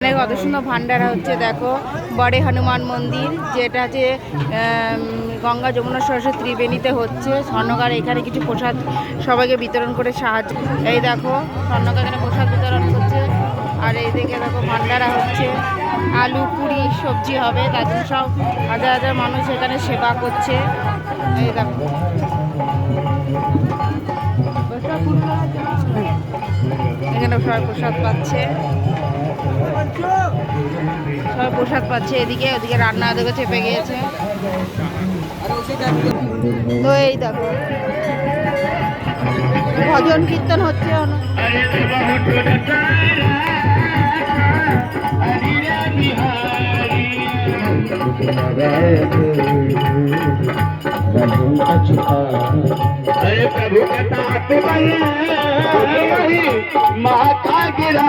কত সুন্দর ভান্ডারা হচ্ছে দেখো। বড়ে হনুমান মন্দির যেটা যে গঙ্গা যমুনা সরস্বতী ত্রিবেণীতে হচ্ছে। স্বর্ণকার এখানে কিছু প্রসাদ সবাইকে বিতরণ করে সাহায্য। এই দেখো স্বর্ণকার এখানে প্রসাদ বিতরণ করছে। আর এই দিকে দেখো ভান্ডারা হচ্ছে, আলু পুরি সবজি হবে, তার জন্য সব হাজার হাজার মানুষ এখানে সেবা করছে। এই দেখো এখানে সবাই প্রসাদ পাচ্ছে, সবাই প্রসাদ পাচ্ছে। এদিকে ওদিকে রান্না দেখে চেপে গিয়েছে। তো এই দেখো ভজন কীর্তন হচ্ছে। प्रभु माता गिरा